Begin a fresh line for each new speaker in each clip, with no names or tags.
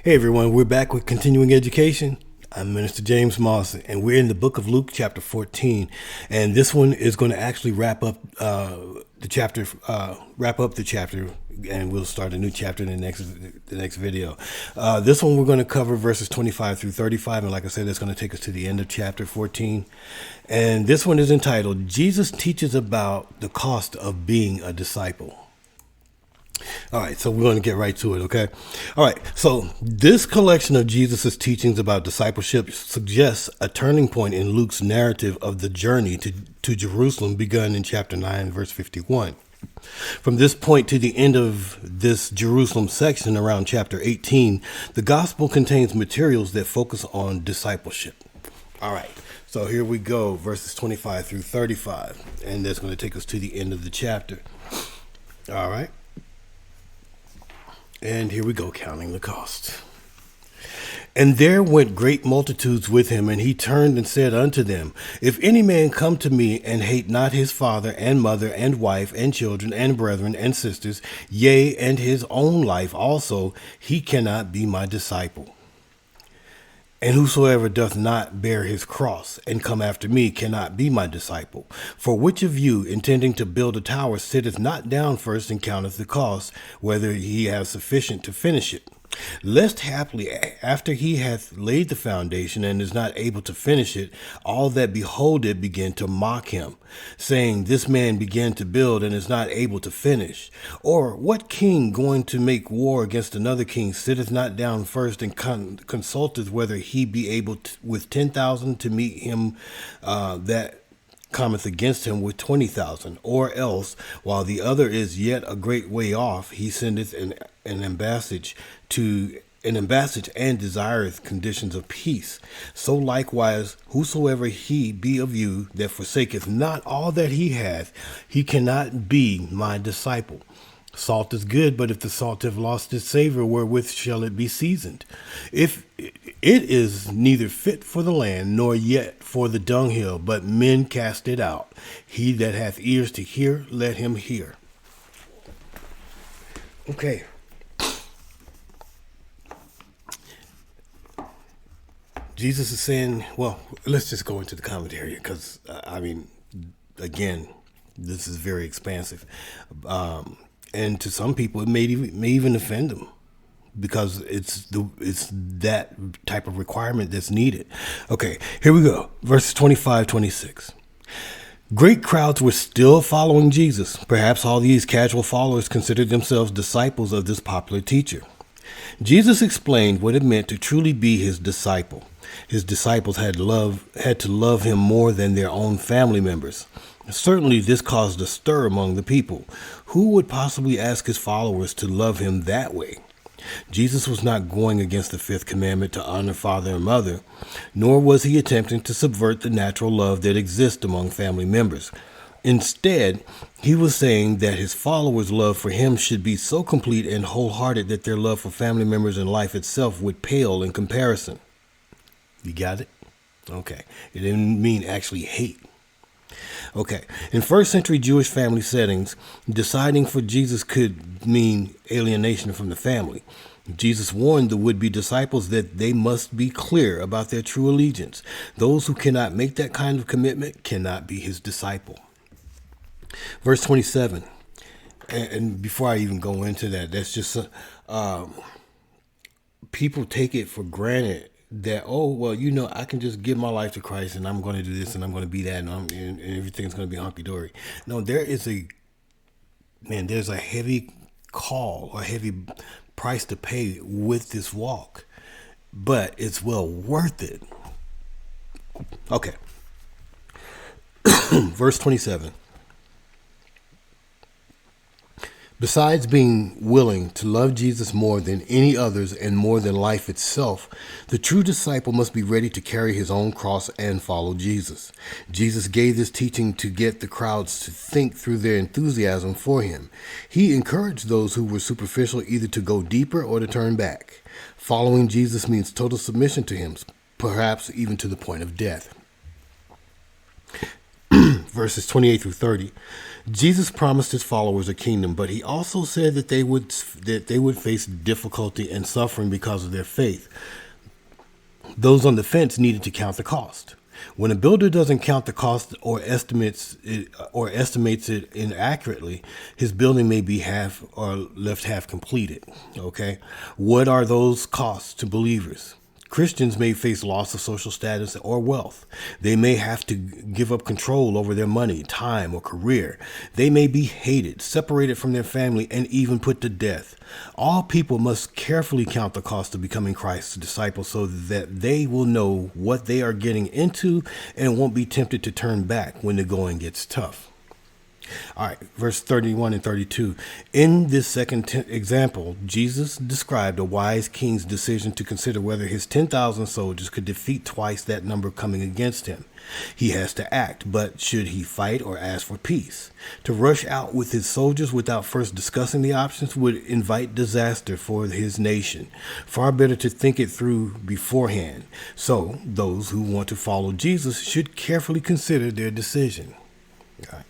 Hey everyone, we're back with continuing education. I'm Minister James Moss, and we're in the book of Luke, chapter 14. And this one is going to actually wrap up the chapter, and we'll start a new chapter in the next video. This one we're going to cover verses 25 through 35, and like I said, it's going to take us to the end of chapter 14. And this one is entitled, Jesus Teaches About the Cost of Being a Disciple. All right, so we're going to get right to it, okay? All right, so this collection of Jesus's teachings about discipleship suggests a turning point in Luke's narrative of the journey to Jerusalem begun in chapter 9, verse 51. From this point to the end of this Jerusalem section around chapter 18, the gospel contains materials that focus on discipleship. All right, so here we go, verses 25 through 35, and that's going to take us to the end of the chapter. All right. And here we go, counting the cost. And there went great multitudes with him, and he turned and said unto them, If any man come to me and hate not his father and mother and wife and children and brethren and sisters, yea, and his own life also, he cannot be my disciple. And whosoever doth not bear his cross and come after me cannot be my disciple. For which of you, intending to build a tower, sitteth not down first and counteth the cost, whether he have sufficient to finish it? Lest haply, after he hath laid the foundation and is not able to finish it, all that behold it begin to mock him, saying, This man began to build and is not able to finish. Or what king going to make war against another king sitteth not down first and consulteth whether he be able with 10,000 to meet him that cometh against him with 20,000, or else, while the other is yet a great way off, he sendeth an ambassage and desireth conditions of peace. So likewise, whosoever he be of you that forsaketh not all that he hath, he cannot be my disciple. Salt is good, but if the salt have lost its savor, wherewith shall it be seasoned? If it is neither fit for the land, nor yet for the dunghill, but men cast it out. He that hath ears to hear, let him hear. Okay. Jesus is saying, well, let's just go into the commentary because, again, this is very expansive. And to some people, it may even offend them because it's that type of requirement that's needed. Okay, here we go. Verses 25, 26. Great crowds were still following Jesus. Perhaps all these casual followers considered themselves disciples of this popular teacher. Jesus explained what it meant to truly be his disciple. His disciples had to love him more than their own family members. Certainly, this caused a stir among the people. Who would possibly ask his followers to love him that way? Jesus was not going against the fifth commandment to honor father and mother, nor was he attempting to subvert the natural love that exists among family members. Instead, he was saying that his followers' love for him should be so complete and wholehearted that their love for family members and life itself would pale in comparison. You got it? Okay. It didn't mean actually hate. Okay. In first century Jewish family settings, deciding for Jesus could mean alienation from the family. Jesus warned the would-be disciples that they must be clear about their true allegiance. Those who cannot make that kind of commitment cannot be his disciple. Verse 27. And before I even go into that, that's just people take it for granted that, I can just give my life to Christ and I'm going to do this and I'm going to be that and everything's going to be hunky-dory. No, there's a heavy call, a heavy price to pay with this walk, but it's well worth it. Okay. Verse 27. Besides being willing to love Jesus more than any others and more than life itself, the true disciple must be ready to carry his own cross and follow Jesus. Jesus gave this teaching to get the crowds to think through their enthusiasm for him. He encouraged those who were superficial either to go deeper or to turn back. Following Jesus means total submission to him, perhaps even to the point of death. verses 28 through 30. Jesus promised his followers a kingdom, but he also said that they would face difficulty and suffering because of their faith. Those on the fence needed to count the cost. When a builder doesn't count the cost or estimates it inaccurately, his building may be half or left half completed. Okay, what are those costs to believers? Christians may face loss of social status or wealth. They may have to give up control over their money, time, or career. They may be hated, separated from their family, and even put to death. All people must carefully count the cost of becoming Christ's disciples so that they will know what they are getting into and won't be tempted to turn back when the going gets tough. All right, verse 31 and 32. In this second example, Jesus described a wise king's decision to consider whether his 10,000 soldiers could defeat twice that number coming against him. He has to act, but should he fight or ask for peace? To rush out with his soldiers without first discussing the options would invite disaster for his nation. Far better to think it through beforehand. So, those who want to follow Jesus should carefully consider their decision. All right.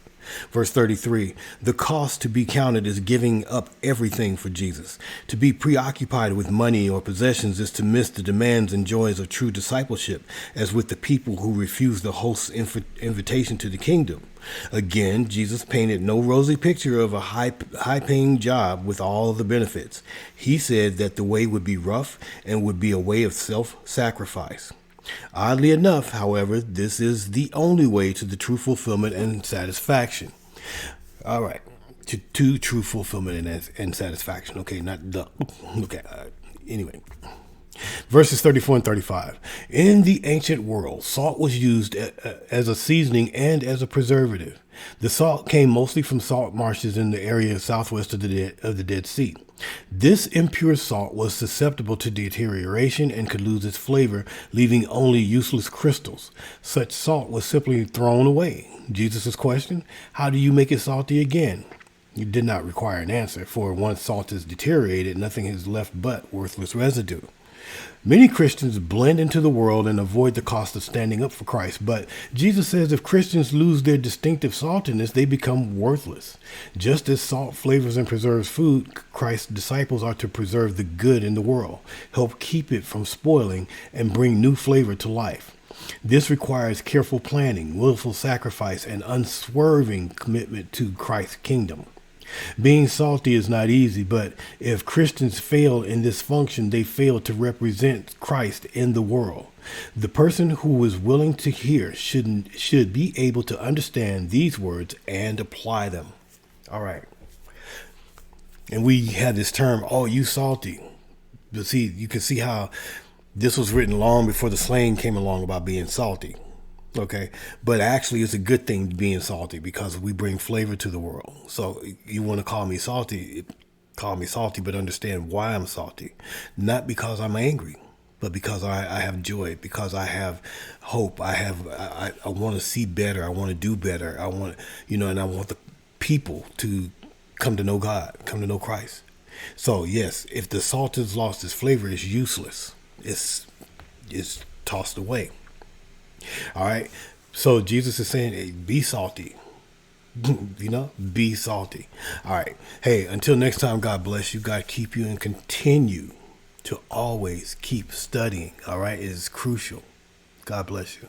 Verse 33, the cost to be counted is giving up everything for Jesus. To be preoccupied with money or possessions is to miss the demands and joys of true discipleship, as with the people who refused the host's invitation to the kingdom. Again, Jesus painted no rosy picture of a high-paying job with all the benefits. He said that the way would be rough and would be a way of self-sacrifice. Oddly enough, however, this is the only way to the true fulfillment and satisfaction. All right, to true fulfillment and satisfaction. Okay, not the. Okay, anyway. Verses 34 and 35. In the ancient world, salt was used as a seasoning and as a preservative. The salt came mostly from salt marshes in the area southwest of the Dead Sea. This impure salt was susceptible to deterioration and could lose its flavor, leaving only useless crystals. Such salt was simply thrown away. Jesus' question, how do you make it salty again? It did not require an answer, for once salt is deteriorated, nothing is left but worthless residue. Many Christians blend into the world and avoid the cost of standing up for Christ. But Jesus says if Christians lose their distinctive saltiness, they become worthless. Just as salt flavors and preserves food, Christ's disciples are to preserve the good in the world, help keep it from spoiling, and bring new flavor to life. This requires careful planning, willful sacrifice, and unswerving commitment to Christ's kingdom. Being salty is not easy, but if Christians fail in this function, they fail to represent Christ in the world. The person who is willing to hear should be able to understand these words and apply them. All right. And we had this term, oh, you salty. But see, you can see how this was written long before the slang came along about being salty. Okay, but actually it's a good thing being salty because we bring flavor to the world. So you want to call me salty, but understand why I'm salty. Not because I'm angry, but because I have joy, because I have hope. I want to see better. I want to do better. I want, and I want the people to come to know God, come to know Christ. So yes, if the salt has lost its flavor, it's useless. It's tossed away. All right. So Jesus is saying, hey, be salty. Be salty. All right. Hey, until next time, God bless you. God keep you and continue to always keep studying. All right. It is crucial. God bless you.